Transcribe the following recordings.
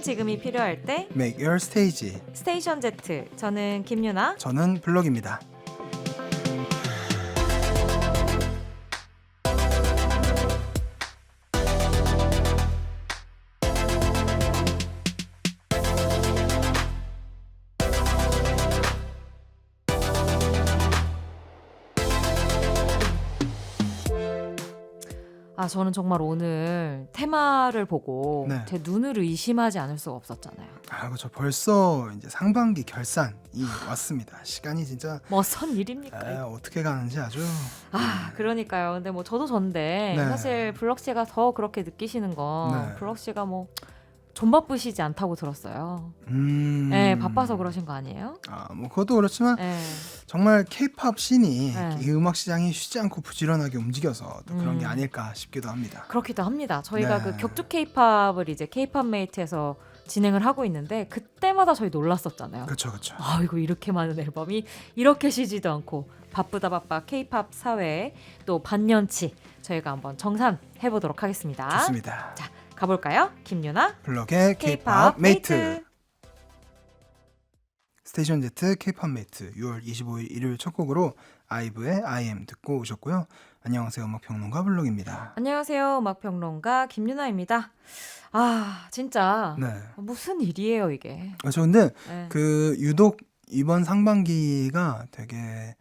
지금이 필요할 때 Make your stage. 스테이션 Z. 저는 김유나. 저는 블럭입니다. 저는 정말 오늘 테마를 보고 네. 제 눈을 의심하지 않을 수가 없었잖아요. 그렇죠. 벌써 이제 상반기 결산이 왔습니다. 시간이 진짜 선 일입니까? 어떻게 가는지 아주. 그러니까요. 근데 뭐 저도 전데 네. 사실 블럭 씨가 더 그렇게 느끼시는 건 네. 블럭 씨가 뭐 좀 바쁘시지 않다고 들었어요. 네, 바빠서 그러신 거 아니에요? 뭐 그것도 그렇지만 네. 정말 K-팝 씬이 네. 이 음악 시장이 쉬지 않고 부지런하게 움직여서 또 그런 게 아닐까 싶기도 합니다. 그렇기도 합니다. 저희가 네. 그 격투 K-팝을 이제 K-팝 메이트에서 진행을 하고 있는데 그때마다 저희 놀랐었잖아요. 그렇죠, 그렇죠. 이거 이렇게 많은 앨범이 이렇게 쉬지도 않고 바쁘다 바빠 K-팝 사회에 또 반년치 저희가 한번 정산해 보도록 하겠습니다. 좋습니다. 자, 가볼까요? 김유나 블럭의 K-팝 메이트. 스테이션 Z K-팝 메이트 6월 25일 일요일 첫 곡으로 아이브의 I am 듣고 오셨고요. 안녕하세요, 음악평론가 블럭입니다. 안녕하세요. 음악평론가 김유나입니다. 진짜 네. 무슨 일이에요 이게. 저 근데 네. 유독 이번 상반기가 되게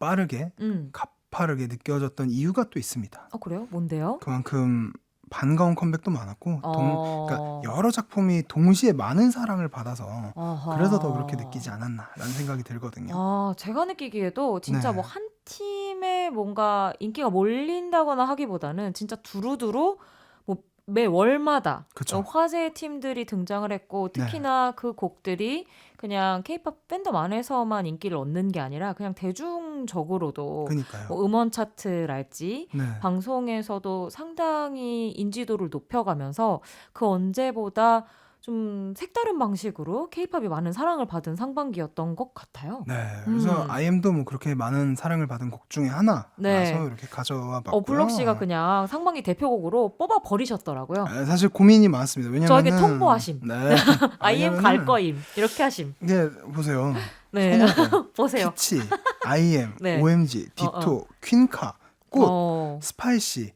빠르게 가파르게 느껴졌던 이유가 또 있습니다. 그래요? 뭔데요? 그만큼 반가운 컴백도 많았고 그러니까 여러 작품이 동시에 많은 사랑을 받아서 그래서 더 그렇게 느끼지 않았나라는 생각이 들거든요. 제가 느끼기에도 진짜 네. 뭐 한 팀에 뭔가 인기가 몰린다거나 하기보다는 진짜 두루두루 뭐 매 월마다 그쵸. 화제의 팀들이 등장을 했고 특히나 그 곡들이 그냥 K-팝 팬덤 안에서만 인기를 얻는 게 아니라 그냥 대중적으로도 그러니까요. 뭐 음원 차트랄지 네. 방송에서도 상당히 인지도를 높여가면서 그 언제보다 좀 색다른 방식으로 K-팝이 많은 사랑을 받은 상반기였던 것 같아요. 네. 그래서 IM도 뭐 그렇게 많은 사랑을 받은 곡 중에 하나라서 네. 이렇게 가져와 봤고요. 블럭 씨가 그냥 상반기 대표곡으로 뽑아 버리셨더라고요. 사실 고민이 많았습니다. 왜냐면 저에게 통보하심. 네. IM 갈 거임. 이렇게 하심. 이게 보세요. 네. 손오공, 보세요. 피치, IM, 네. OMG, 디토, 퀸카, 꽃, 스파이시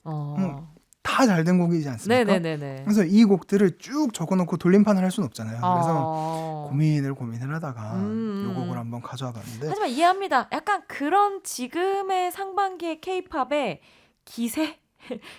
다 잘 된 곡이지 않습니까? 네네네네. 그래서 이 곡들을 쭉 적어놓고 돌림판을 할 수는 없잖아요. 그래서 고민을 하다가 이 곡을 한번 가져와 봤는데 하지만 이해합니다. 약간 그런 지금의 상반기의 K-팝의 기세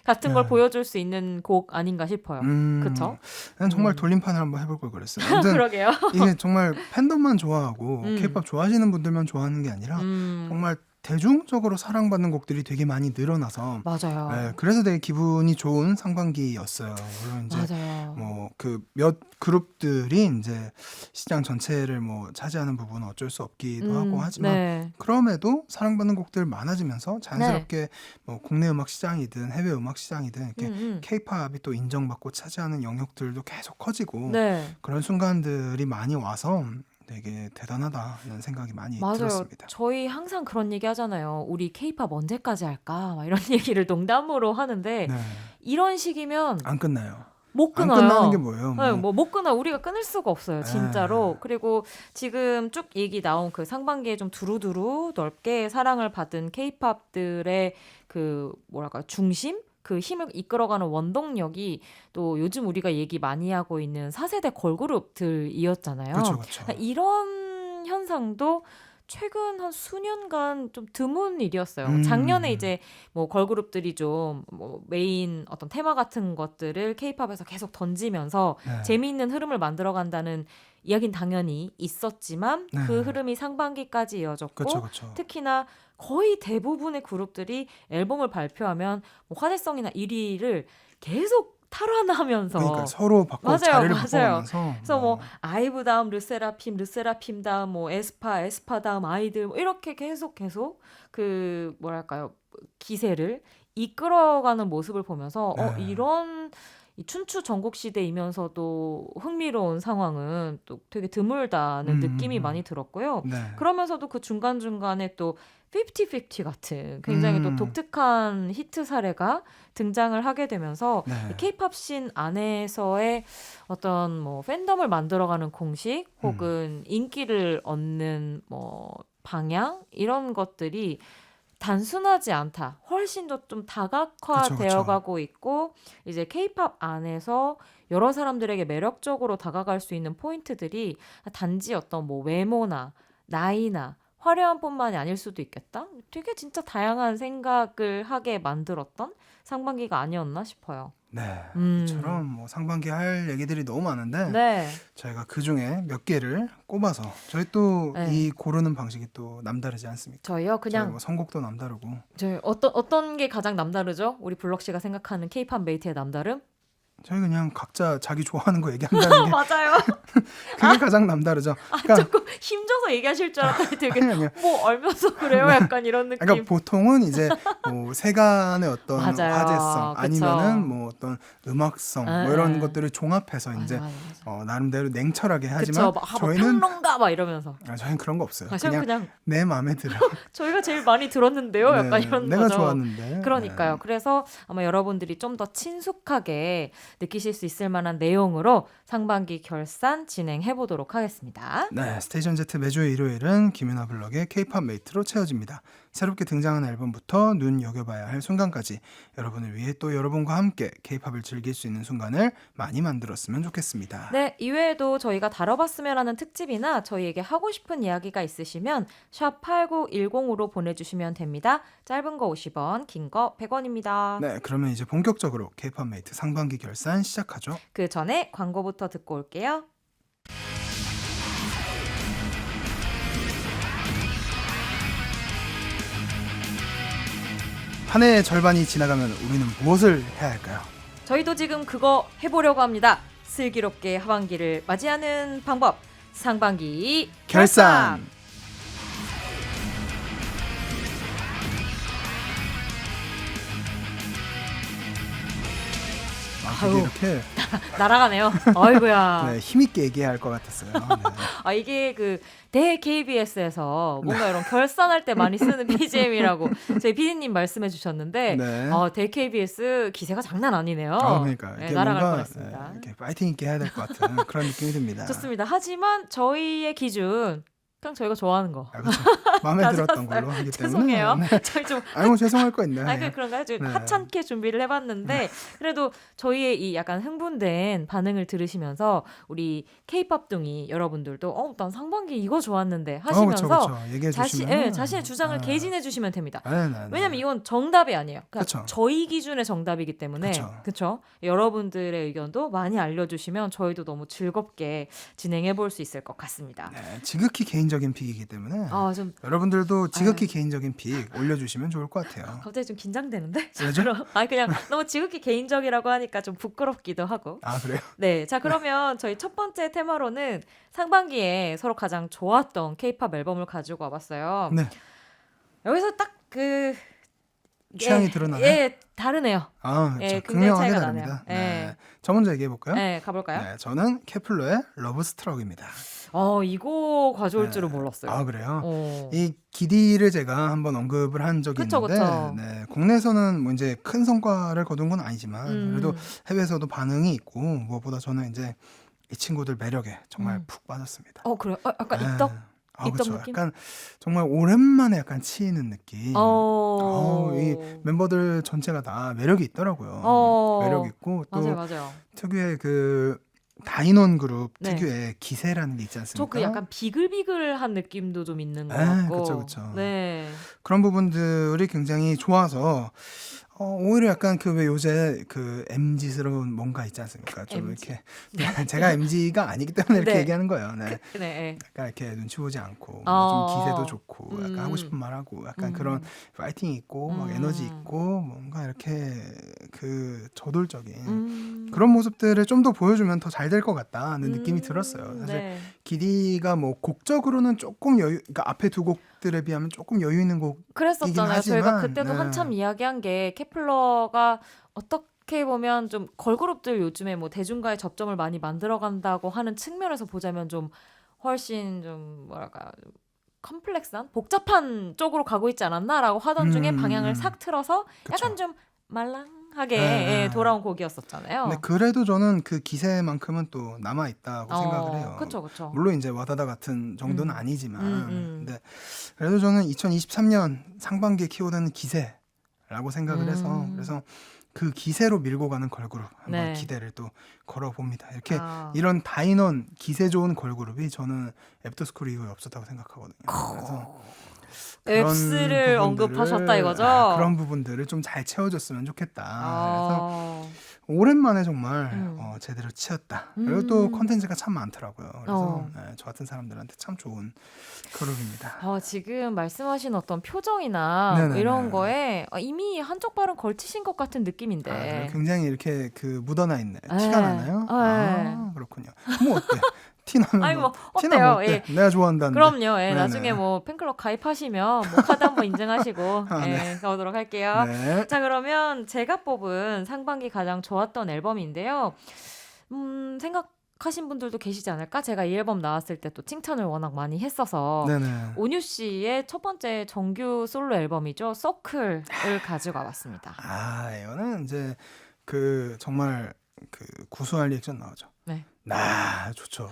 같은 걸 보여줄 수 있는 곡 아닌가 싶어요. 그쵸? 난 정말 돌림판을 한번 해볼 걸 그랬어요. 아무튼 그러게요. 이게 정말 팬덤만 좋아하고 K-팝 좋아하시는 분들만 좋아하는 게 아니라 정말 대중적으로 사랑받는 곡들이 되게 많이 늘어나서 맞아요. 네, 그래서 되게 기분이 좋은 상반기였어요. 물론 이제 맞아요. 뭐 그 몇 그룹들이 이제 시장 전체를 뭐 차지하는 부분은 어쩔 수 없기도 하고 하지만 네. 그럼에도 사랑받는 곡들 많아지면서 자연스럽게 뭐 국내 음악 시장이든 해외 음악 시장이든 이렇게 K-팝이 또 인정받고 차지하는 영역들도 계속 커지고 네. 그런 순간들이 많이 와서 되게 대단하다는 생각이 많이 맞아요. 들었습니다. 저희 항상 그런 얘기 하잖아요. 우리 K-팝 언제까지 할까? 막 이런 얘기를 농담으로 하는데 네. 이런 식이면 안 끝나요. 못 안 끊어요. 끝나는 게 뭐예요? 네, 못 끊어. 우리가 끊을 수가 없어요. 진짜로. 네. 그리고 지금 쭉 얘기 나온 그 상반기에 좀 두루두루 넓게 사랑을 받은 K-팝들의 그 뭐랄까 중심? 그 힘을 이끌어가는 원동력이 또 요즘 우리가 얘기 많이 하고 있는 4세대 걸그룹들이었잖아요. 그렇죠, 그렇죠. 이런 현상도 최근 한 수년간 좀 드문 일이었어요. 작년에 이제 뭐 걸그룹들이 좀 뭐 메인 어떤 테마 같은 것들을 K-팝에서 계속 던지면서 네. 재미있는 흐름을 만들어간다는 이야기는 당연히 있었지만 네. 그 흐름이 상반기까지 이어졌고 그렇죠, 그렇죠. 특히나 거의 대부분의 그룹들이 앨범을 발표하면 뭐 화제성이나 1위를 계속 탈환하면서 그러니까 서로 바꿔 맞아요, 자리를 맞아요. 바꿔가면서 그래서 뭐 아이브 다음 르세라핌, 르세라핌 다음 뭐 에스파, 에스파 다음 아이들 뭐 이렇게 계속 그 뭐랄까요 기세를 이끌어가는 모습을 보면서 네. 이런 이 춘추 전국 시대이면서도 흥미로운 상황은 또 되게 드물다는 느낌이 많이 들었고요. 네. 그러면서도 그 중간중간에 또 50-50 같은 굉장히 또 독특한 히트 사례가 등장을 하게 되면서 네. 케이팝 씬 안에서의 어떤 뭐 팬덤을 만들어가는 공식 혹은 인기를 얻는 뭐 방향 이런 것들이 단순하지 않다. 훨씬 더 좀 다각화되어 가고 있고 이제 케이팝 안에서 여러 사람들에게 매력적으로 다가갈 수 있는 포인트들이 단지 어떤 뭐 외모나 나이나 화려한 뿐만이 아닐 수도 있겠다. 되게 진짜 다양한 생각을 하게 만들었던 상반기가 아니었나 싶어요. 네. 음. 이처럼 뭐 상반기 할 얘기들이 너무 많은데 네. 저희가 그 중에 몇 개를 꼽아서 저희 또 네. 이 고르는 방식이 또 남다르지 않습니까? 저희요 저희 그냥 뭐 선곡도 남다르고 저희 어떤 게 가장 남다르죠? 우리 블럭 씨가 생각하는 케이팝 메이트의 남다름? 저희 그냥 각자 자기 좋아하는 거 얘기한다는 게 맞아요. 그게 가장 남다르죠. 그러니까 조금 힘줘서 얘기하실 줄 알았더니 되게 아니요. 뭐 알면서 그래요? 약간 이런 느낌. 그러니까 보통은 이제 뭐 세간의 어떤 맞아요. 화제성 그쵸. 아니면은 뭐 어떤 음악성 에, 뭐 이런 에. 것들을 종합해서 이제 맞아. 나름대로 냉철하게 그쵸. 하지만 뭐 저희는 평론가 막 이러면서. 저희는 그런 거 없어요. 그냥 내 마음에 들어. 저희가 제일 많이 들었는데요. 약간 네, 이런 내가 거죠. 좋았는데. 그러니까요. 그래서 아마 여러분들이 좀 더 친숙하게 느끼실 수 있을 만한 내용으로 상반기 결산 진행해 보도록 하겠습니다. 네, 스테이션 Z 매주 일요일은 김윤아 블럭의 K-팝 메이트로 채워집니다. 새롭게 등장하는 앨범부터 눈여겨봐야 할 순간까지 여러분을 위해 또 여러분과 함께 K-팝을 즐길 수 있는 순간을 많이 만들었으면 좋겠습니다. 네, 이외에도 저희가 다뤄봤으면 하는 특집이나 저희에게 하고 싶은 이야기가 있으시면 샵 8910으로 보내주시면 됩니다. 짧은 거 50원, 긴 거 100원입니다. 네, 그러면 이제 본격적으로 K-팝 메이트 상반기 결산 시작하죠. 그 전에 광고부터 듣고 올게요. 한 해의 절반이 지나가면 우리는 무엇을 해야 할까요? 저희도 지금 그거 해보려고 합니다. 슬기롭게 하반기를 맞이하는 방법. 상반기 결산! 아유. 이렇게 날아가네요. 아이고야. 네, 힘있게 얘기해야 할 것 같았어요. 네. 이게 그 대 KBS에서 뭔가 이런 결산할 때 많이 쓰는 BGM이라고 저희 PD님 말씀해 주셨는데 네. 대 KBS 기세가 장난 아니네요. 그러니까 네, 이렇게 날아갈 뭔가 뻔했습니다. 이렇게 파이팅 있게 해야 될 것 같은 그런 느낌이 듭니다. 좋습니다. 하지만 저희의 기준 그냥 저희가 좋아하는 거. 그렇죠. 마음에 들었던 걸로 하기 때문에. 죄송해요. 네. 저희 좀 아이고 죄송할 거 있네. 그런가요? 좀 네. 하찮게 준비를 해봤는데 그래도 저희의 이 약간 흥분된 반응을 들으시면서 우리 K-팝둥이 여러분들도 난 상반기 이거 좋았는데 하시면서 그렇죠. 얘기해 주시면 자신의 주장을 개진해 주시면 됩니다. 네. 왜냐면 이건 정답이 아니에요. 그러니까 그쵸. 저희 기준의 정답이기 때문에 그렇죠. 여러분들의 의견도 많이 알려주시면 저희도 너무 즐겁게 진행해 볼 수 있을 것 같습니다. 네, 지극히 개인적인 픽이기 때문에 좀 여러분들도 지극히 개인적인 픽 올려주시면 좋을 것 같아요. 갑자기 좀 긴장되는데? 왜죠? 그냥 너무 지극히 개인적이라고 하니까 좀 부끄럽기도 하고. 그래요? 네, 자 그러면 저희 첫 번째 테마로는 상반기에 서로 가장 좋았던 K-팝 앨범을 가지고 와봤어요. 네. 여기서 딱 취향이 드러나네. 예, 다르네요. 그렇죠. 굉장히 극명하게 차이가 다릅니다. 나네요. 네. 저 먼저 얘기해 볼까요? 네, 가볼까요? 네, 저는 케플러의 러브스트럭입니다. 이거 가져올 줄은 몰랐어요. 그래요? 어. 이 기디를 제가 한번 언급을 한 적이 그쵸, 있는데 그쵸. 네, 국내에서는 뭐 이제 큰 성과를 거둔 건 아니지만 그래도 해외에서도 반응이 있고 무엇보다 저는 이제 이 친구들 매력에 정말 푹 빠졌습니다. 그래요? 약간 네. 입덕? 입덕 그렇죠. 느낌? 약간 정말 오랜만에 약간 치이는 느낌. 이 멤버들 전체가 다 매력이 있더라고요. 매력 있고 또 맞아요. 특유의 그 다인원 그룹 네. 특유의 기세라는 게 있지 저 않습니까? 그 약간 비글비글한 느낌도 좀 있는 것 같고. 그쵸. 네. 그런 부분들이 굉장히 좋아서 오히려 약간 그 왜 요새 그 MZ스러운 뭔가 있지 않습니까? 좀 MZ? 이렇게 제가 MZ가 아니기 때문에 이렇게 네. 얘기하는 거예요. 네. 네. 약간 이렇게 눈치 보지 않고 어. 좀 기세도 좋고 약간 하고 싶은 말 하고 약간 그런 파이팅 있고 막 에너지 있고 뭔가 이렇게 그 저돌적인 그런 모습들을 좀 더 보여주면 더 잘 될 것 같다는 느낌이 들었어요. 사실 네. 기디가 뭐 곡적으로는 조금 그러니까 앞에 두 곡들에 비하면 조금 여유 있는 곡 그랬었잖아요. 하지만, 저희가 그때도 네. 한참 이야기한 게 케플러가 어떻게 어떻게 보면 좀 걸그룹들 요즘에 뭐 대중과의 접점을 많이 만들어간다고 하는 측면에서 보자면 좀 훨씬 좀 뭐랄까 컴플렉스한 복잡한 쪽으로 가고 있지 않았나라고 하던 중에 방향을 싹 틀어서 약간 그쵸. 좀 말랑하게 예, 예. 돌아온 근데 곡이었었잖아요. 그래도 저는 그 기세만큼은 또 남아 있다고 생각을 해요. 그쵸, 그쵸. 물론 이제 와다다 같은 정도는 음, 아니지만, 근데 그래도 저는 2023년 상반기에 키워드는 기세라고 생각을 해서, 음, 그래서 그 기세로 밀고 가는 걸그룹 한번 네. 기대를 또 걸어봅니다. 이렇게 아, 이런 다인원 기세 좋은 걸그룹이 저는 애프터스쿨 이후에 없었다고 생각하거든요. 그래서 앱스를 언급하셨다 이거죠? 그런 부분들을 좀 잘 채워줬으면 좋겠다. 그래서 어, 오랜만에 정말 음, 제대로 치었다. 그리고 또 음, 컨텐츠가 참 많더라고요. 그래서 어. 저 같은 사람들한테 참 좋은 그룹입니다. 지금 말씀하신 어떤 표정이나 뭐 네네네. 이런 거에 이미 한쪽 발은 걸치신 것 같은 아, 그래요? 느낌인데. 굉장히 이렇게 그 묻어나 있네. 티가 에, 나나요? 에. 아, 그렇군요. 뭐 어때? 아니 뭐 티 나면 어때요? 어때? 예. 내가 좋아한다는데. 그럼요. 예. 나중에 네네. 뭐 팬클럽 가입하시면 뭐 카드 한번 인증하시고 아, 네. 가보도록 할게요. 네. 자, 그러면 제가 뽑은 상반기 가장 좋았던 앨범인데요. 생각하신 분들도 계시지 않을까? 제가 이 앨범 나왔을 때 또 칭찬을 워낙 많이 했어서 네네. 온유 씨의 첫 번째 정규 솔로 앨범이죠. 서클을 가지고 와봤습니다. 아, 이거는 이제 그 정말 그 구수한 리액션 나오죠. 네. 좋죠.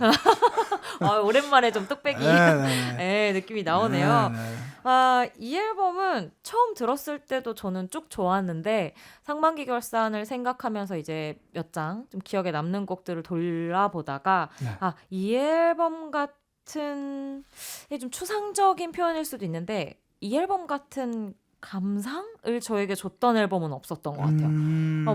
오랜만에 좀 뚝배기 네네네. 느낌이 나오네요. 네네. 이 앨범은 처음 들었을 때도 저는 쭉 좋았는데 상반기 결산을 생각하면서 이제 몇 장 좀 기억에 남는 곡들을 돌아보다가 네. 이 앨범 같은 이게 좀 추상적인 표현일 수도 있는데 이 앨범 같은 감상을 저에게 줬던 앨범은 없었던 것 같아요.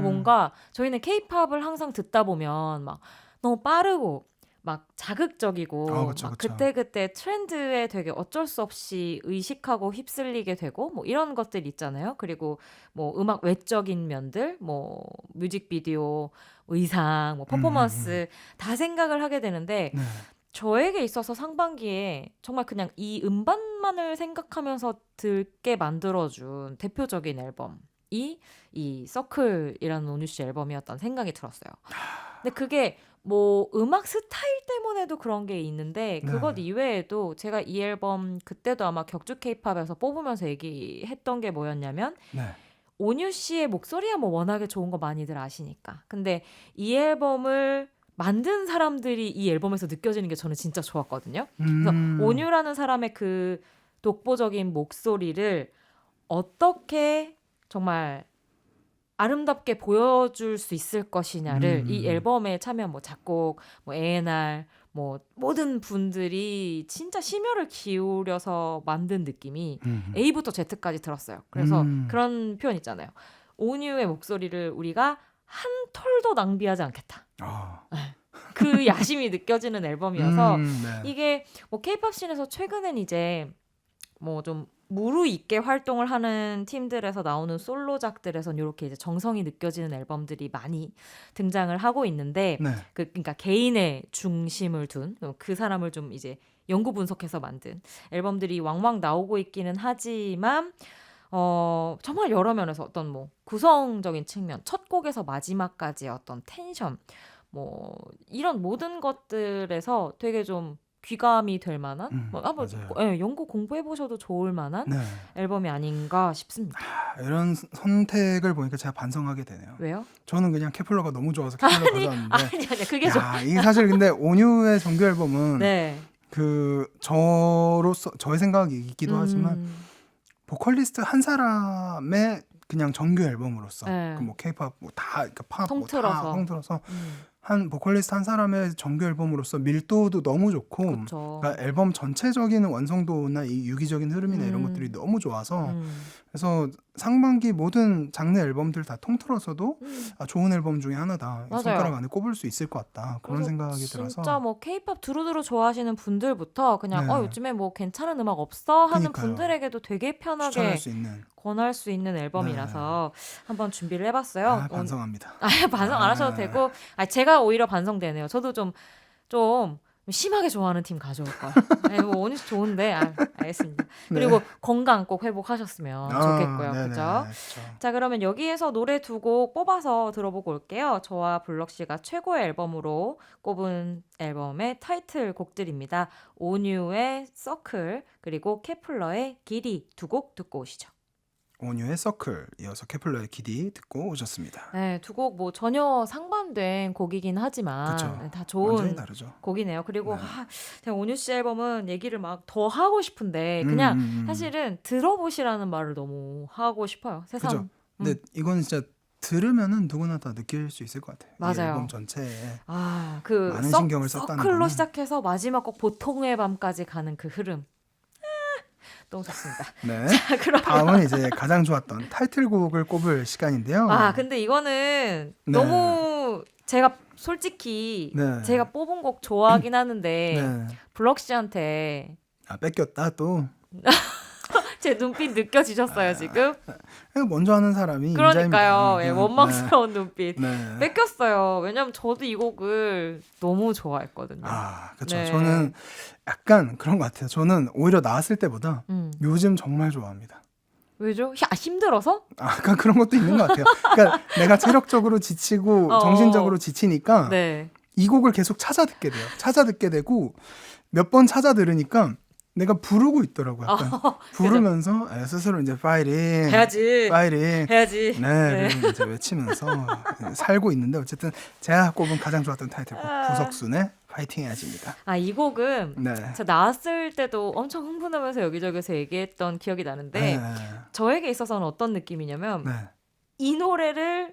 뭔가 저희는 케이팝을 항상 듣다 보면 막 너무 빠르고 막 자극적이고 그쵸, 막 그쵸. 그때그때 트렌드에 되게 어쩔 수 없이 의식하고 휩쓸리게 되고 뭐 이런 것들 있잖아요. 그리고 뭐 음악 외적인 면들, 뭐 뮤직비디오, 의상, 뭐 음. 퍼포먼스 다 생각을 하게 되는데 네. 저에게 있어서 상반기에 정말 그냥 이 음반만을 생각하면서 듣게 만들어준 대표적인 앨범이 이 서클이라는 온유 씨 앨범이었다는 생각이 들었어요. 근데 그게 뭐 음악 스타일 때문에도 그런 게 있는데 네. 그것 이외에도 제가 이 앨범 그때도 아마 격주 케이팝에서 뽑으면서 얘기했던 게 뭐였냐면 네. 온유 씨의 목소리야 뭐 워낙에 좋은 거 많이들 아시니까. 근데 이 앨범을 만든 사람들이 이 앨범에서 느껴지는 게 저는 진짜 좋았거든요. 그래서 음. 온유라는 사람의 그 독보적인 목소리를 어떻게 정말 아름답게 보여줄 수 있을 것이냐를 이 음. 앨범에 참여한 뭐 작곡, 뭐 A&R, 뭐 모든 분들이 진짜 심혈을 기울여서 만든 느낌이 음. A부터 Z까지 들었어요. 그래서 그런 표현 있잖아요. 온유의 목소리를 우리가 한 톨도 낭비하지 않겠다. 아. 그 야심이 느껴지는 앨범이어서 네. 이게 뭐 케이팝 씬에서 최근엔 이제 뭐 좀 무르익게 활동을 하는 팀들에서 나오는 솔로작들에선 이렇게 이제 정성이 느껴지는 앨범들이 많이 등장을 하고 있는데 네. 그러니까 개인의 중심을 둔 그 사람을 좀 이제 연구 분석해서 만든 앨범들이 왕왕 나오고 있기는 하지만 정말 여러 면에서 어떤 뭐 구성적인 측면, 첫 곡에서 마지막까지의 어떤 텐션, 뭐 이런 모든 것들에서 되게 좀 귀감이 될 만한, 한번 맞아요. 연구 공부해 보셔도 좋을 만한 네. 앨범이 아닌가 싶습니다. 이런 선택을 보니까 제가 반성하게 되네요. 왜요? 저는 그냥 케플러가 너무 좋아서 케플러 가져왔는데 아니 그게 좀 이게 사실 근데 온유의 정규 앨범은 네. 그 저로서 저의 생각이기도 하지만 보컬리스트 한 사람의 그냥 정규 앨범으로서 네. 그 뭐 케이팝 뭐 다 그러니까 팝 뭐 다 통틀어서. 통틀어서 한 보컬리스트 한 사람의 정규 앨범으로서 밀도도 너무 좋고 그쵸. 그러니까 앨범 전체적인 완성도나 이 유기적인 흐름이나 이런 것들이 너무 좋아서 그래서 상반기 모든 장르 앨범들 다 통틀어서도 좋은 앨범 중에 하나다. 맞아요. 손가락 안에 꼽을 수 있을 것 같다. 그런 그래서 생각이 진짜 들어서 뭐 케이팝 두루두루 좋아하시는 분들부터 그냥 네. 요즘에 뭐 괜찮은 음악 없어 하는 그러니까요. 분들에게도 되게 편하게 추천할 수 있는 권할 수 있는 앨범이라서 한번 준비를 해봤어요. 반성합니다. 반성 안 하셔도 되고 제가 오히려 반성되네요. 저도 좀 심하게 좋아하는 팀 가져올 거야. 뭐 오니스 좋은데 알겠습니다. 네. 그리고 건강 꼭 회복하셨으면 좋겠고요. 네네. 그죠? 그쵸. 자, 그러면 여기에서 노래 두 곡 뽑아서 들어보고 올게요. 저와 블럭 씨가 최고의 앨범으로 꼽은 앨범의 타이틀 곡들입니다. 온유의 서클 그리고 케플러의 길이 두 곡 듣고 오시죠. 온유의 서클, 이어서 케플러의 기디 듣고 오셨습니다. 네, 두 곡 뭐 전혀 상반된 곡이긴 하지만 그쵸. 다 완전히 좋은 다르죠. 곡이네요. 그리고 네. 제가 온유 씨 앨범은 얘기를 막 더 하고 싶은데 그냥 사실은 들어보시라는 말을 너무 하고 싶어요. 세상. 그죠. 근데 이건 진짜 들으면은 누구나 다 느낄 수 있을 것 같아요. 이 맞아요. 앨범 전체에 그 많은 신경을 썼다는 서클로 거는. 시작해서 마지막 곡 보통의 밤까지 가는 그 흐름. 너무 좋습니다. 네. 자, 그러면 다음은 이제 가장 좋았던 타이틀곡을 꼽을 시간인데요. 근데 이거는 네. 너무 제가 솔직히 네. 제가 뽑은 곡 좋아하긴 하는데 네. 블럭 씨한테 뺏겼다 또. 제 눈빛 느껴지셨어요 지금? 먼저 하는 사람이 그러니까요. 임자입니다. 예, 원망스러운 눈빛. 네. 뺏겼어요. 왜냐면 저도 이 곡을 너무 좋아했거든요. 그렇죠. 네. 저는 약간 그런 것 같아요. 저는 오히려 나왔을 때보다 요즘 정말 좋아합니다. 왜죠? 힘들어서? 약간 그런 것도 있는 것 같아요. 그러니까 내가 체력적으로 지치고 정신적으로 지치니까 네. 이 곡을 계속 찾아 듣게 돼요. 찾아 듣게 되고 몇 번 찾아 들으니까 내가 부르고 있더라고요. 약간 부르면서 스스로 이제 파이팅 해야지. 네, 그리고 이제 외치면서 살고 있는데 어쨌든 제가 꼽은 가장 좋았던 타이틀곡 구석순의 파이팅 해야지입니다. 이 곡은 네. 제가 나왔을 때도 엄청 흥분하면서 여기저기서 얘기했던 기억이 나는데 저에게 있어서는 어떤 느낌이냐면 네. 이 노래를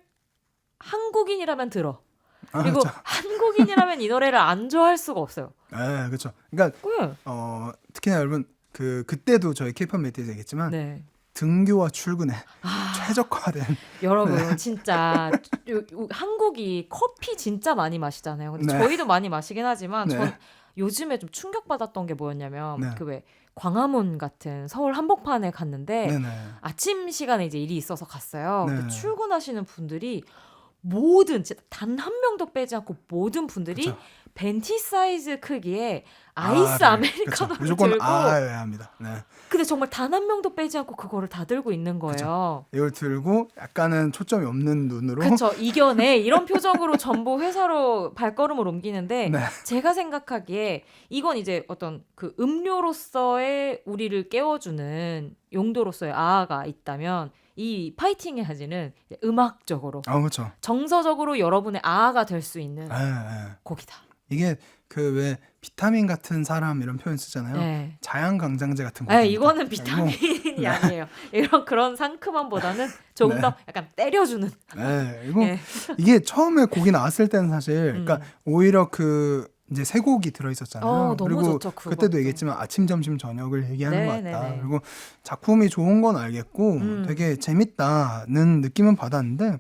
한국인이라면 들어. 그리고 그렇죠. 한국인이라면 이 노래를 안 좋아할 수가 없어요. 네, 그렇죠. 그러니까 왜? 특히나 여러분 그때도 저희 K-pop 메이트에서 얘기했지만 네. 등교와 출근에 최적화된 여러분 진짜 한국이 커피 진짜 많이 마시잖아요. 근데 네. 저희도 많이 마시긴 하지만 네. 전 요즘에 좀 충격받았던 게 뭐였냐면 네. 그 왜 광화문 같은 서울 한복판에 갔는데 네네. 아침 시간에 이제 일이 있어서 갔어요. 네. 근데 출근하시는 분들이 모든 단 한 명도 빼지 않고 모든 분들이 그쵸. 벤티 사이즈 크기의 아이스 네. 아메리카노를 그쵸. 무조건 들고 해야 합니다. 네. 근데 정말 단 한 명도 빼지 않고 그거를 다 들고 있는 거예요. 이걸 들고 약간은 초점이 없는 눈으로 그렇죠. 이겨내 이런 표정으로 전부 회사로 발걸음을 옮기는데 네. 제가 생각하기에 이건 이제 어떤 그 음료로서의 우리를 깨워주는 용도로서의 아가 있다면 이 파이팅 해야지는 음악적으로 그렇죠. 정서적으로 여러분의 아가 될 수 있는 네. 곡이다. 이게 그 왜 비타민 같은 사람 이런 표현 쓰잖아요. 네. 자양강장제 같은 거. 네, 이거는 비타민이 아니에요. 이런 그런 상큼함보다는 조금 네. 더 약간 때려주는. 네, 네. 이게 처음에 곡이 나왔을 때는 사실 그러니까 오히려 그 이제 세 곡이 들어 있었잖아요. 너무 그리고 좋죠, 그것도. 그때도 얘기했지만 아침, 점심, 저녁을 얘기하는 것 네, 같다. 네, 네. 그리고 작품이 좋은 건 알겠고 되게 재밌다는 느낌은 받았는데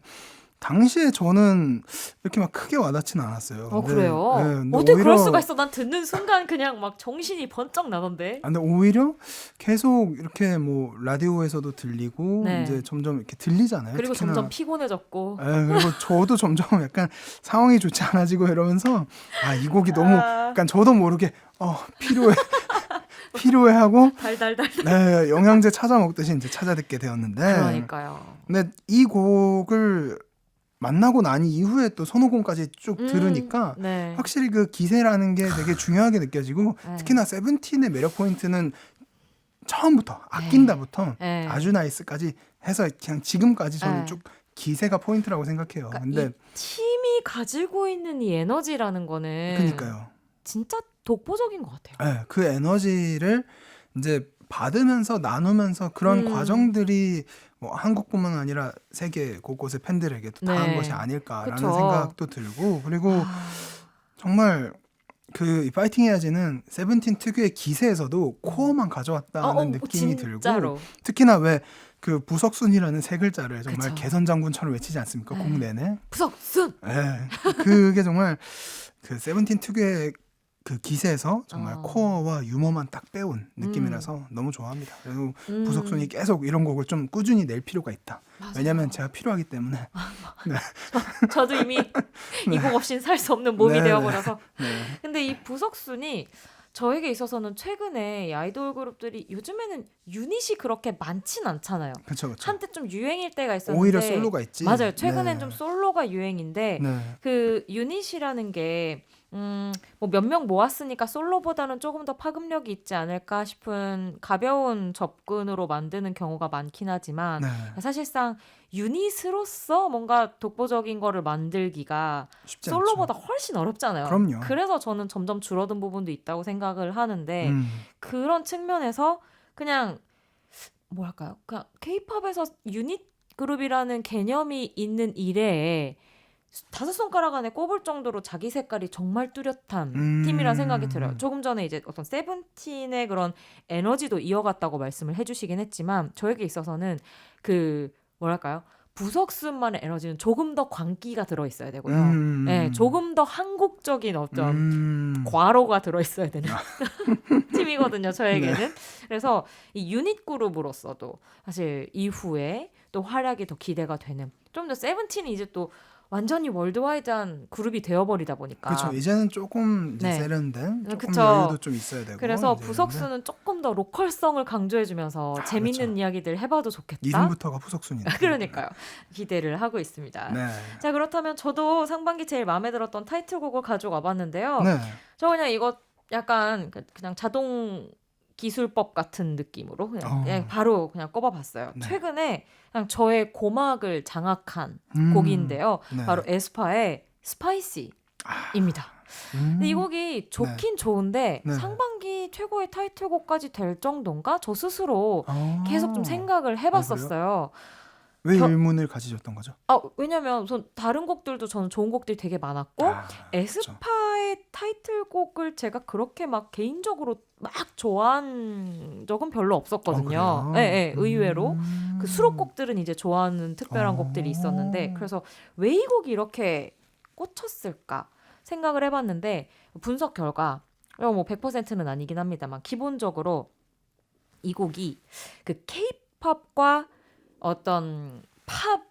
당시에 저는 이렇게 막 크게 와닿지는 않았어요. 근데, 그래요? 네, 근데 어떻게 그럴 오히려- 수가 있어? 난 듣는 순간 그냥 막 정신이 번쩍 나던데. 근데 오히려 계속 이렇게 뭐 라디오에서도 들리고 네. 이제 점점 이렇게 들리잖아요. 그리고 특히나. 점점 피곤해졌고. 그리고 저도 점점 약간 상황이 좋지 않아지고 이러면서 이 곡이 너무 약간 저도 모르게 필요해하고 달달달. 네, 영양제 찾아 먹듯이 이제 찾아 듣게 되었는데 그러니까요. 근데 이 곡을 만나고 난 이후에 또 선호곡까지 쭉 들으니까 네. 확실히 그 기세라는 게 되게 중요하게 느껴지고 네. 특히나 세븐틴의 매력 포인트는 처음부터 아낀다부터 네. 아주 나이스까지 해서 그냥 지금까지 저는 네. 쭉 기세가 포인트라고 생각해요. 그러니까 근데 이 팀이 가지고 있는 이 에너지라는 거는 그러니까요. 진짜 독보적인 것 같아요. 네, 그 에너지를 이제 받으면서 나누면서 그런 과정들이 뭐 한국뿐만 아니라 세계 곳곳의 팬들에게도 네. 닿은 것이 아닐까라는 그쵸. 생각도 들고 그리고 정말 그 파이팅 해야지는 세븐틴 특유의 기세에서도 코어만 가져왔다는 느낌이 진짜로. 들고 특히나 왜 그 부석순이라는 세 글자를 정말 그쵸. 개선 장군처럼 외치지 않습니까? 곡 내내. 부석순. 네. 그게 정말 그 세븐틴 특유의 그 기세에서 정말 어. 코어와 유머만 딱 빼온 느낌이라서 너무 좋아합니다. 그리고 부석순이 계속 이런 곡을 좀 꾸준히 낼 필요가 있다. 맞아요. 왜냐하면 제가 필요하기 때문에. 네. 저도 이미 이 곡 없이는 살 수 없는 몸이 네, 네. 되어버려서. 네. 근데 이 부석순이 저에게 있어서는 최근에 이 아이돌 그룹들이 요즘에는 유닛이 그렇게 많진 않잖아요. 그렇죠, 그렇죠. 한때 좀 유행일 때가 있었는데 오히려 솔로가 있지. 맞아요. 최근엔 네. 좀 솔로가 유행인데 네. 그 유닛이라는 게 뭐 몇 명 모았으니까 솔로보다는 조금 더 파급력이 있지 않을까 싶은 가벼운 접근으로 만드는 경우가 많긴 하지만 네. 사실상 유닛으로서 뭔가 독보적인 거를 만들기가 쉽지 솔로보다 않죠. 훨씬 어렵잖아요. 그럼요. 그래서 저는 점점 줄어든 부분도 있다고 생각을 하는데 그런 측면에서 그냥 뭐랄까요? 그냥 케이팝에서 유닛 그룹이라는 개념이 있는 이래에 다섯 손가락 안에 꼽을 정도로 자기 색깔이 정말 뚜렷한 팀이란 생각이 들어요. 조금 전에 이제 어떤 세븐틴의 그런 에너지도 이어갔다고 말씀을 해주시긴 했지만 저에게 있어서는 그 뭐랄까요? 부석순만의 에너지는 조금 더 광기가 들어있어야 되고요. 네, 조금 더 한국적인 어떤 과로가 들어있어야 되는 팀이거든요. 저에게는. 그래서 이 유닛 그룹으로서도 사실 이후에 또 활약이 더 기대가 되는 좀 더 세븐틴이 이제 또 완전히 월드와이드한 그룹이 되어버리다 보니까 그렇죠. 이제는 조금 이제 네. 세련된 조금 그쵸. 여유도 좀 있어야 되고. 그래서 이제 부석순은 조금 더 로컬성을 강조해주면서 재밌는 그렇죠. 이야기들 해봐도 좋겠다. 이름부터가 부석순이니까. 그러니까요. 기대를 하고 있습니다. 네. 자 그렇다면 저도 상반기 제일 마음에 들었던 타이틀곡을 가져와 봤는데요. 네. 저 그냥 이거 약간 그냥 자동 기술법 같은 느낌으로 그냥 바로 그냥 꼽아봤어요. 네. 최근에 그냥 저의 고막을 장악한 곡인데요. 네. 바로 에스파의 스파이시입니다. 근데 이 곡이 좋긴 좋은데 네. 상반기 최고의 타이틀곡까지 될 정도인가? 저 스스로 아. 계속 좀 생각을 해봤었어요. 왜 의문을 가지셨던 거죠? 왜냐면 우선 다른 곡들도 저는 좋은 곡들이 되게 많았고 그렇죠. 에스파의 타이틀곡을 제가 그렇게 막 개인적으로 막 좋아한 적은 별로 없었거든요. 그래요? 네, 의외로 그 수록곡들은 이제 좋아하는 특별한 곡들이 있었는데 그래서 왜 이 곡이 이렇게 꽂혔을까 생각을 해봤는데 분석 결과 뭐 100%는 아니긴 합니다만 기본적으로 이 곡이 그 K-팝과 어떤 팝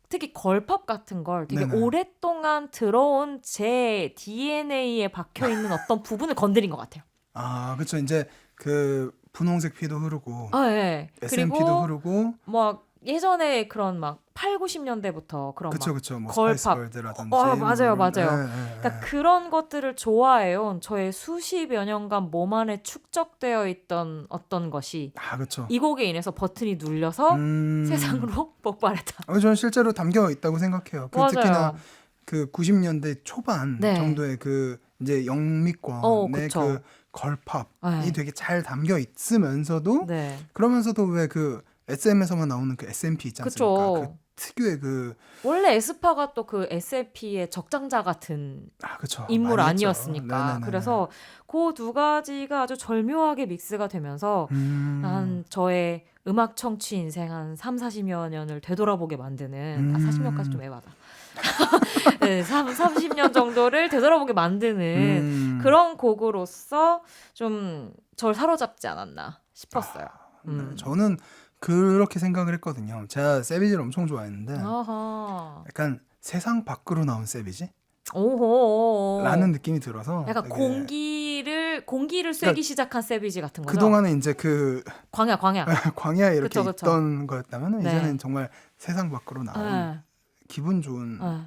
특히 걸팝 같은 걸 되게 네네. 오랫동안 들어온 제 DNA에 박혀 있는 어떤 부분을 건드린 것 같아요. 아, 그렇죠. 이제 그 분홍색 피도 흐르고 네. SMP도 그리고 흐르고 막 예전에 그런 막 8, 90년대부터 그런 그쵸 막 그쵸 뭐 걸팝. 스파이스걸드라든지 맞아요, 뭐 이런- 맞아요. 예, 예, 그러니까 예. 그런 것들을 좋아해온 저의 수십여 년간 몸 안에 축적되어 있던 어떤 것이 아 그렇죠. 이 곡에 인해서 버튼이 눌려서 세상으로 폭발했다. 저는 실제로 담겨 있다고 생각해요. 그 맞아요. 특히나 그 90년대 초반 네. 정도의 그 이제 영미권의 그쵸. 그 걸팝이 네. 되게 잘 담겨 있으면서도 네. 그러면서도 왜 그 SM에서만 나오는 그 SMP 있지 않습니까? 그쵸. 그 특유의 그 원래 에스파가 또 그 SFP의 적장자 같은 그쵸 인물 많이 했죠. 아니었습니까? 네네네. 그래서 그 두 가지가 아주 절묘하게 믹스가 되면서 한 저의 음악 청취 인생 한 3, 40여 년을 되돌아보게 만드는 40년까지 좀 애와다. 네, 30년 정도를 되돌아보게 만드는 그런 곡으로서 좀 절 사로잡지 않았나 싶었어요. 네, 저는 그렇게 생각을 했거든요. 제가 세비지를 엄청 좋아했는데 아하. 약간 세상 밖으로 나온 세비지? 오호. 라는 느낌이 들어서 약간 되게 공기를 쐬기 시작한 세비지 같은 거죠. 그동안에 이제 그 광야. 광야에 이렇게 그쵸. 있던 거였다면 네. 이제는 정말 세상 밖으로 나온 네. 기분 좋은 네.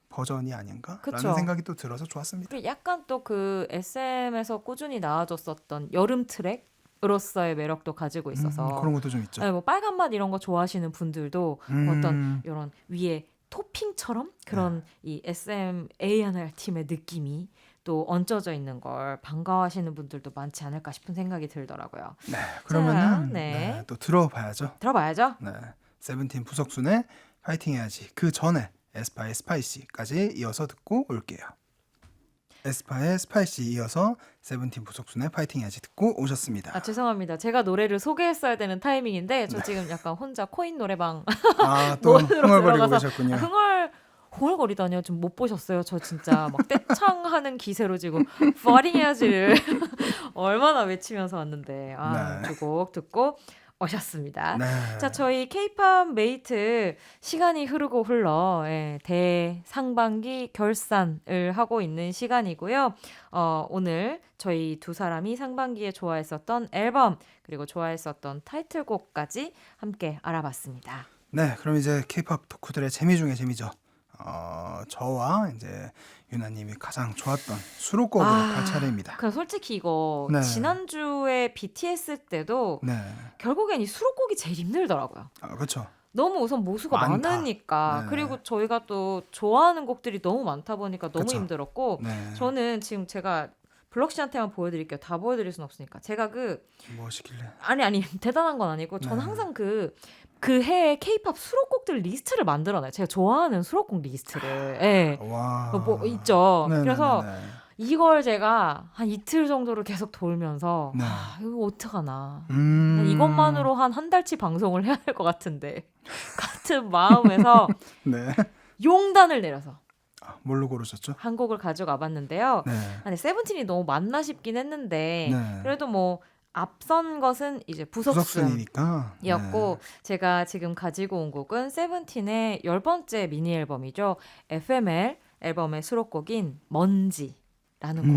버전이 아닌가? 그쵸. 라는 생각이 또 들어서 좋았습니다. 그리고 약간 또 그 SM에서 꾸준히 나와줬었던 여름 트랙으로서의 매력도 가지고 있어서 그런 것도 좀 있죠. 네, 뭐 빨간맛 이런 거 좋아하시는 분들도 어떤 이런 위에 토핑처럼 그런 이 SM A&R 팀의 느낌이 또 얹혀져 있는 걸 반가워하시는 분들도 많지 않을까 싶은 생각이 들더라고요. 네, 그러면은 네. 또 들어봐야죠. 들어봐야죠. 네, 세븐틴 부석순의 파이팅 해야지. 그 전에 에스파의 스파이시까지 이어서 듣고 올게요. 에스파의 스파이시 이어서 세븐틴 부석순의 파이팅 해야지 듣고 오셨습니다. 죄송합니다. 제가 노래를 소개했어야 되는 타이밍인데 저 지금 약간 혼자 코인 노래방 또 모드로 흥얼거리고 들어가서 계셨군요. 흥얼거리다니요. 좀 못 보셨어요? 저 진짜 막 떼창하는 기세로 지금 파이팅 해야지를 얼마나 외치면서 왔는데 네. 두 곡 듣고 오셨습니다. 네. 자, 저희 K-팝 메이트 시간이 흐르고 흘러 대상반기 결산을 하고 있는 시간이고요. 오늘 저희 두 사람이 상반기에 좋아했었던 앨범 그리고 좋아했었던 타이틀곡까지 함께 알아봤습니다. 네, 그럼 이제 K-팝 덕후들의 재미 중에 재미죠. 저와 이제 유나님이 가장 좋았던 수록곡으로 갈 차례입니다. 그냥 솔직히 이거 네. 지난주에 BTS 때도 네, 결국엔 이 수록곡이 제일 힘들더라고요. 그렇죠. 너무 우선 모수가 많다. 많으니까 네. 그리고 저희가 또 좋아하는 곡들이 너무 많다 보니까 너무 그쵸. 힘들었고 네, 저는 지금 제가 블럭 씨한테만 보여드릴게요. 다 보여드릴 순 없으니까 제가 무엇이길래? 아니 대단한 건 아니고 저는 네. 항상 그 해에 K-팝 수록곡들 리스트를 만들어놔요. 제가 좋아하는 수록곡 리스트를. 예. 와, 뭐 있죠. 네, 그래서 네, 네, 이걸 제가 한 이틀 정도를 계속 돌면서 네. 이거 어떡하나. 네. 이것만으로 한 달치 방송을 해야 될 것 같은데 같은 마음에서 네. 용단을 내려서 뭘로 고르셨죠? 한 곡을 가져가 봤는데요. 네, 아니 세븐틴이 너무 맞나 싶긴 했는데 네. 그래도 뭐 앞선 것은 이제 부석순이었고 부석순이니까. 제가 지금 가지고 온 곡은 세븐틴의 10번째 미니 앨범이죠. FML 앨범의 수록곡인 먼지라는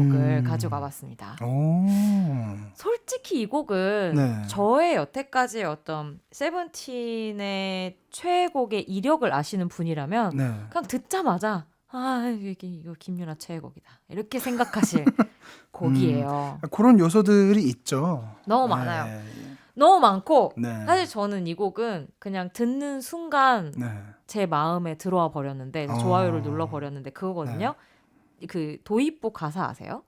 곡을 가져가 봤습니다. 오, 솔직히 이 곡은 네. 저의 여태까지의 어떤 세븐틴의 최애곡의 이력을 아시는 분이라면 네. 그냥 듣자마자 이거 김유나 최애곡이다 이렇게 생각하실 곡이에요. 그런 요소들이 있죠. 너무 많아요. 네. 너무 많고 네. 사실 저는 이 곡은 그냥 듣는 순간 네. 제 마음에 들어와 버렸는데 좋아요를 눌러 버렸는데 그거거든요. 그 도입부 가사 아세요?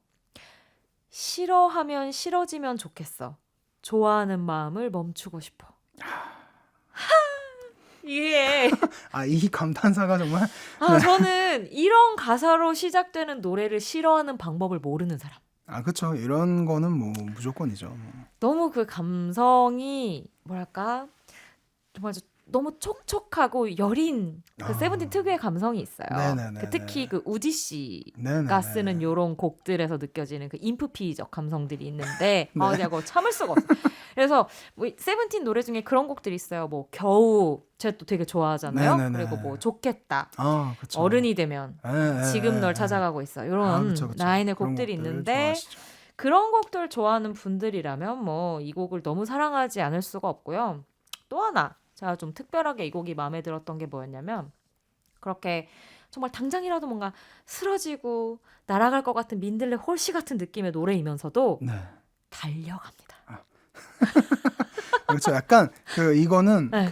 싫어하면 싫어지면 좋겠어. 좋아하는 마음을 멈추고 싶어. 이게 이 감탄사가 정말 저는 이런 가사로 시작되는 노래를 싫어하는 방법을 모르는 사람. 그렇죠. 이런 거는 뭐 무조건이죠. 너무 그 감성이 뭐랄까 정말 너무 촉촉하고 여린 그 세븐틴 특유의 감성이 있어요. 네네네. 특히 그 우지 씨가 네네네. 쓰는 요런 곡들에서 느껴지는 그 인프피적 감성들이 있는데 네. 내가 참을 수가 없어. 그래서 뭐 세븐틴 노래 중에 그런 곡들이 있어요. 뭐 겨우 제가 또 되게 좋아하잖아요. 네네네. 그리고 뭐 좋겠다. 그쵸. 어른이 되면 지금 널 찾아가고 있어. 이런 그쵸. 라인의 그런 곡들이 곡들 있는데 좋아하시죠. 그런 곡들 좋아하는 분들이라면 뭐 이 곡을 너무 사랑하지 않을 수가 없고요. 또 하나 제가 좀 특별하게 이 곡이 마음에 들었던 게 뭐였냐면 그렇게 정말 당장이라도 뭔가 쓰러지고 날아갈 것 같은 민들레 홀씨 같은 느낌의 노래이면서도 네. 달려갑니다. 그렇죠. 약간 이거는 네.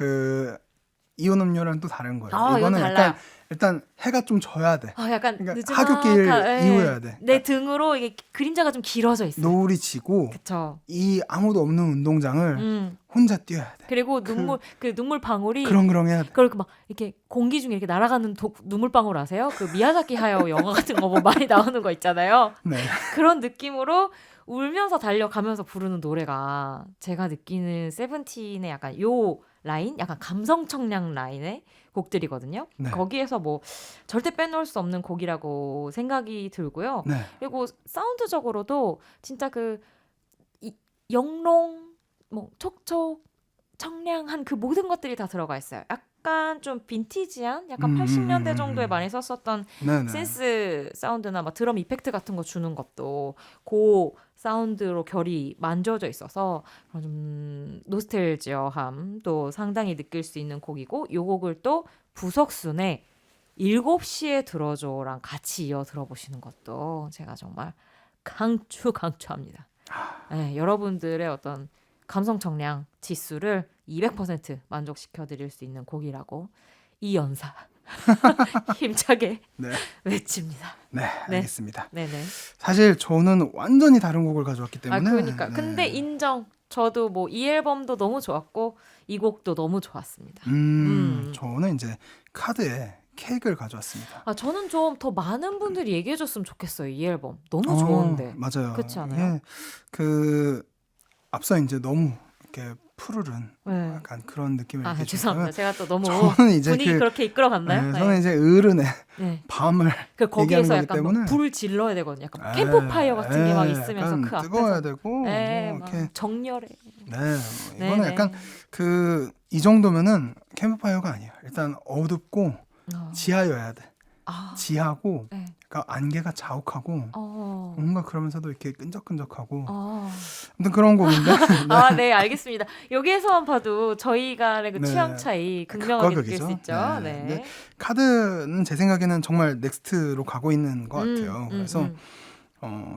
이온 음료랑 또 다른 거예요. 이건 이거는 달라요. 약간 일단 해가 좀 져야 돼. 약간 그러니까 하굣길 이후여야 돼. 내 등으로 이게 그림자가 좀 길어져 있어요. 노을이 지고 그쵸. 이 아무도 없는 운동장을 혼자 뛰어야 돼. 그리고 눈물 방울이 그렁그렁해야 돼. 그걸 막 이렇게 공기 중에 이렇게 날아가는 눈물방울 아세요? 그 미야자키 하야오 영화 같은 거 보면 많이 나오는 거 있잖아요. 네. 그런 느낌으로 울면서 달려가면서 부르는 노래가 제가 느끼는 세븐틴의 약간 요 라인, 약간 감성 청량 라인의 곡들이거든요. 네. 거기에서 뭐 절대 빼놓을 수 없는 곡이라고 생각이 들고요. 네. 그리고 사운드적으로도 진짜 영롱, 뭐 촉촉, 청량한 그 모든 것들이 다 들어가 있어요. 약간 좀 빈티지한, 약간 80년대 정도에 많이 썼었던 네네. 센스 사운드나 막 드럼 이펙트 같은 거 주는 것도 그 사운드로 결이 만져져 있어서 좀 노스텔지어함도 상당히 느낄 수 있는 곡이고 이 곡을 또 부석순의 7시에 들어줘랑 같이 이어 들어보시는 것도 제가 정말 강추합니다. 네, 여러분들의 어떤 감성 청량 지수를 200% 만족시켜 드릴 수 있는 곡이라고 이 연사 힘차게 네. 외칩니다. 네, 알겠습니다. 네네. 사실 저는 완전히 다른 곡을 가져왔기 때문에. 그러니까 네. 근데 인정. 저도 뭐 이 앨범도 너무 좋았고 이 곡도 너무 좋았습니다. 저는 이제 카드에 케이크를 가져왔습니다. 저는 좀 더 많은 분들이 얘기해줬으면 좋겠어요. 이 앨범 너무 좋은데. 맞아요. 그렇지 않아요? 앞서 이제 너무 이렇게 푸르른 네. 약간 그런 느낌을 아, 이렇게 죄송합니다. 주시면 제가 또 너무 저는 이제 분위기 그렇게 이끌어갔나요? 저는 이제 어른의 네. 밤을 그 얘기하는 거기에서 거기 약간 때문에 막 불 질러야 되거든요. 약간 캠프파이어 같은 게 막 있으면서 약간 그 뜨거워야 앞에서 되고 뭐 네, 막 이렇게 정렬해. 네 네, 이거는 네. 약간 이 정도면은 캠프파이어가 아니에요. 일단 어둡고 지하여야 돼. 아, 지하고 네. 그러니까 안개가 자욱하고 뭔가 그러면서도 이렇게 끈적끈적하고 아무튼 그런 곡인데 아, 네, 알겠습니다. 여기에서만 봐도 저희 간의 그 네. 취향 차이 극과 극명하게 느낄 극이죠. 수 있죠. 네. 네. 근데 카드는 제 생각에는 정말 넥스트로 가고 있는 것 같아요. 그래서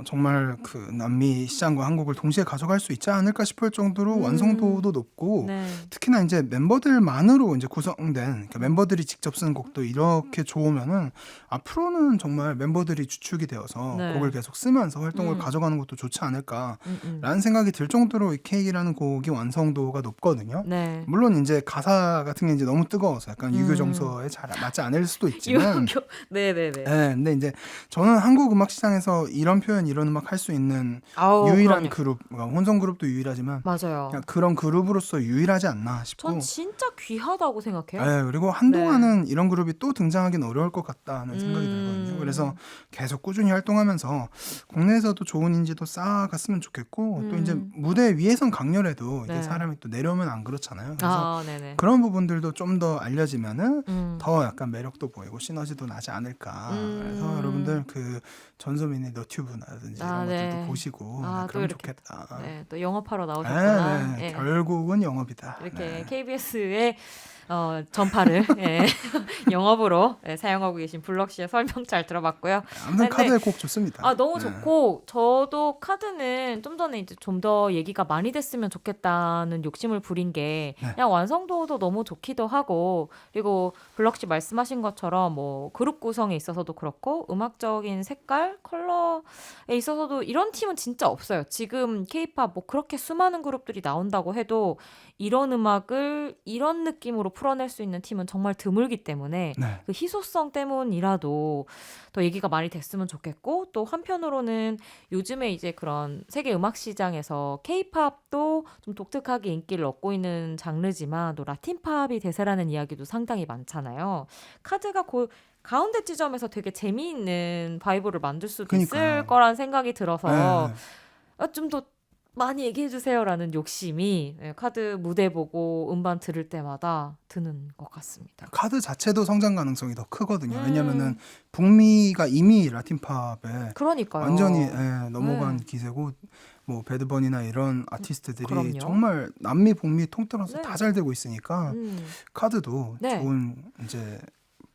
정말 그 남미 시장과 한국을 동시에 가져갈 수 있지 않을까 싶을 정도로 완성도도 높고 네. 특히나 이제 멤버들만으로 이제 구성된 그러니까 멤버들이 직접 쓴 곡도 이렇게 좋으면은 앞으로는 정말 멤버들이 주축이 되어서 네. 곡을 계속 쓰면서 활동을 가져가는 것도 좋지 않을까라는 음. 생각이 들 정도로 이 케이크라는 곡이 완성도가 높거든요. 네. 물론 이제 가사 같은 게 이제 너무 뜨거워서 약간 유교 정서에 잘 맞지 않을 수도 있지만 유교. 네네네. 네, 근데 이제 저는 한국 음악 시장에서 이런 표현, 이런 음악 할 수 있는 아우, 유일한 그럼요. 그룹, 그러니까 혼성 그룹도 유일하지만 맞아요. 그냥 그런 그룹으로서 유일하지 않나 싶고. 전 진짜 귀하다고 생각해요. 네, 그리고 한동안은 이런 그룹이 또 등장하기는 어려울 것 같다는 생각이 들거든요. 그래서 계속 꾸준히 활동하면서 국내에서도 좋은 인지도 쌓아갔으면 좋겠고 또 이제 무대 위에선 강렬해도 이게 네. 사람이 또 내려오면 안 그렇잖아요. 그래서 네네. 그런 부분들도 좀 더 알려지면은 더 약간 매력도 보이고 시너지도 나지 않을까. 그래서 여러분들 그 전소민의 너튜브라든지 이런 네. 것들도 보시고 또 그러면 이렇게 좋겠다. 네, 또 영업하러 나오셨구나. 네, 예. 결국은 영업이다. 이렇게 네. KBS의 전파를 영업으로 사용하고 계신 블럭 씨의 설명 잘 들어봤고요. 아무튼 네, 카드의 곡 좋습니다. 너무 네. 좋고 저도 카드는 좀 전에 이제 좀 더 얘기가 많이 됐으면 좋겠다는 욕심을 부린 게 그냥 완성도도 너무 좋기도 하고 그리고 블럭 씨 말씀하신 것처럼 뭐 그룹 구성에 있어서도 그렇고 음악적인 색깔, 컬러에 있어서도 이런 팀은 진짜 없어요. 지금 K-팝 뭐 그렇게 수많은 그룹들이 나온다고 해도 이런 음악을 이런 느낌으로 풀어낼 수 있는 팀은 정말 드물기 때문에 네. 그 희소성 때문이라도 더 얘기가 많이 됐으면 좋겠고 또 한편으로는 요즘에 이제 그런 세계 음악 시장에서 K-팝도 좀 독특하게 인기를 얻고 있는 장르지만 또 라틴팝이 대세라는 이야기도 상당히 많잖아요. 카드가 가운데 지점에서 되게 재미있는 바이브를 만들 수도 있을 그러니까요. 거란 생각이 들어서 네. 좀 더 많이 얘기해 주세요라는 욕심이 카드 무대 보고 음반 들을 때마다 드는 것 같습니다. 카드 자체도 성장 가능성이 더 크거든요. 왜냐면은 북미가 이미 라틴팝에 그러니까요. 완전히 넘어간 네. 기세고 뭐 배드버니나 이런 아티스트들이 그럼요. 정말 남미 북미 통틀어서 네. 다 잘 되고 있으니까 카드도 네. 좋은 이제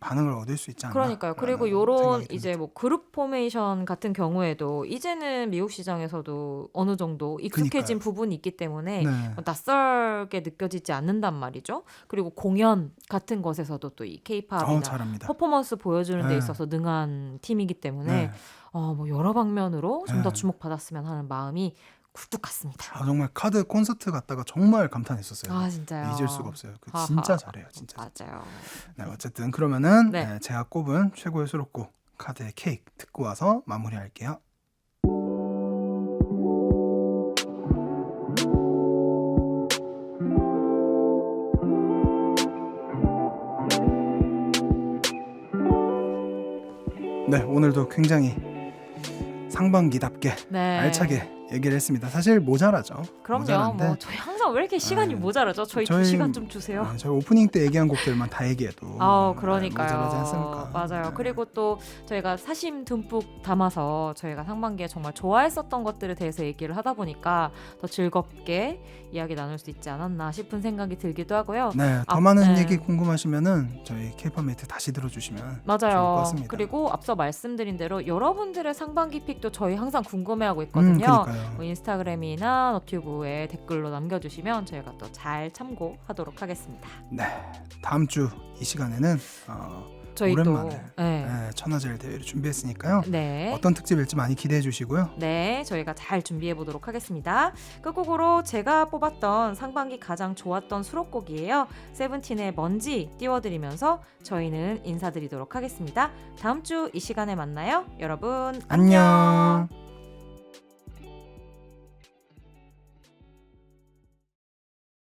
반응을 얻을 수 있지 않나. 그러니까요. 그리고 요런 이제 뭐 그룹 포메이션 같은 경우에도 이제는 미국 시장에서도 어느 정도 익숙해진 그러니까요. 부분이 있기 때문에 네. 낯설게 느껴지지 않는단 말이죠. 그리고 공연 같은 것에서도 또 이 K-팝이나 잘합니다. 퍼포먼스 보여주는 데 네. 있어서 능한 팀이기 때문에 네. 뭐 여러 방면으로 좀 더 네. 주목받았으면 하는 마음이 굴뚝 같습니다. 정말 카드 콘서트 갔다가 정말 감탄했었어요. 진짜요. 잊을 수가 없어요. 하하. 진짜 잘해요. 진짜. 맞아요. 네, 어쨌든 그러면은 네. 제가 꼽은 최고의 수록곡 카드의 케이크 듣고 와서 마무리할게요. 네, 오늘도 굉장히 상반기답게 네. 알차게 얘기를 했습니다. 사실 모자라죠. 그럼요. 모자란데 뭐 저희 항상 왜 이렇게 시간이 모자라죠? 저희 저희- 2시간 좀 주세요. 저희 오프닝 때 얘기한 곡들만 다 얘기해도 그러니까요. 모자라지 않습니까? 맞아요. 네. 그리고 또 저희가 사심 듬뿍 담아서 저희가 상반기에 정말 좋아했었던 것들에 대해서 얘기를 하다 보니까 더 즐겁게 이야기 나눌 수 있지 않았나 싶은 생각이 들기도 하고요. 네, 더 많은 네. 얘기 궁금하시면은 저희 K-팝 메이트 다시 들어주시면 좋을 것 맞아요. 같습니다. 그리고 앞서 말씀드린 대로 여러분들의 상반기 픽도 저희 항상 궁금해하고 있거든요. 그러니까요. 뭐 인스타그램이나 너튜브에 댓글로 남겨주시면 저희가 또 잘 참고하도록 하겠습니다. 네, 다음 주 이 시간에는 저희 오랜만에 또 천하제일 대회를 준비했으니까요. 네. 어떤 특집일지 많이 기대해 주시고요. 네, 저희가 잘 준비해 보도록 하겠습니다. 끝곡으로 제가 뽑았던 상반기 가장 좋았던 수록곡이에요. 세븐틴의 먼지 띄워드리면서 저희는 인사드리도록 하겠습니다. 다음 주 이 시간에 만나요. 여러분 안녕.